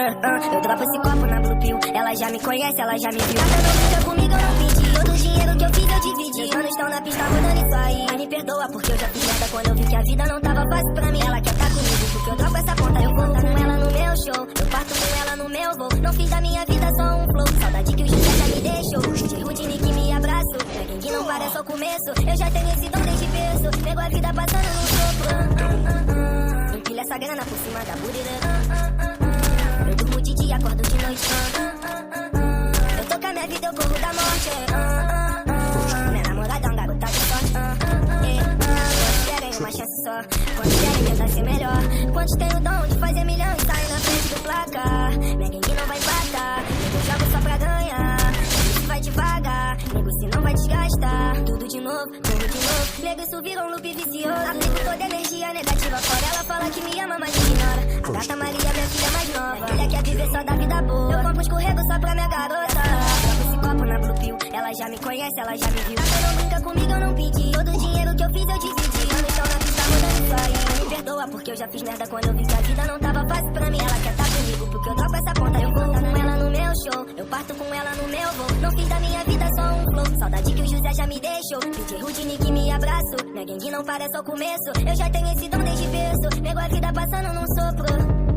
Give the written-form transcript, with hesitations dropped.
Eu dropo esse copo na Blue Pill. Ela já me conhece, ela já me viu. Ela não brinca comigo, eu não pedi. Todo o dinheiro que eu fiz eu dividi. Meus manos estão na pista rodando isso aí. Mas me perdoa porque eu já fiz merda quando eu vi que a vida não tava fácil pra mim. Ela quer tá comigo porque eu dropo essa ponta. Eu vou com ela no meu show. Eu parto com ela no meu voo. Não fiz da minha vida só um flow. Saudade que o José já me deixou. De Rudine que me abraço. Pra quem que não para é só começo. Eu já tenho esse dom desde berço. Pego a vida passando no sopro. Empilha essa grana por cima da burira. Eu durmo de dia, acordo de noite. Eu tô com a minha vida, eu corro da morte. Minha namorada é uma garota de sorte. Quantos querem uma chance só? Quantos querem tentar ser melhor? Quantos têm o dom de fazer milhão e sair na frente do placar? Minha gangue não vai empatar. Eu jogo só pra ganhar. Nego vai devagar. Nego se não vai desgastar. Tudo de novo, tudo de novo. Nego isso vira um loop vicioso. Aplico toda energia negativa fora. Ela fala que me ama, mas ignora. A gata Maria, minha filha mais nova. Filha quer viver só da vida boa. Eu compro escorrego só pra minha garota. Dropo esse copo na Blue Pill. Ela já me conhece, ela já me viu. Ela não brinca comigo, eu não pedi. Todo o dinheiro que eu fiz eu dividi. Mano, estão na pista rodando isso aí. Mas me perdoa porque eu já fiz merda quando eu vi que a vida não tava fácil pra mim. Ela quer tá comigo porque eu dropo essa ponta. Eu vou com ela no meu show. Eu parto com ela no meu voo. Não fiz da minha vida só um flow. Saudade que o José já me deixou. DJ Rudine que me abraço. Minha gangue não para é só começo. Eu já tenho esse dom desde berço. Pego a vida passando num sopro.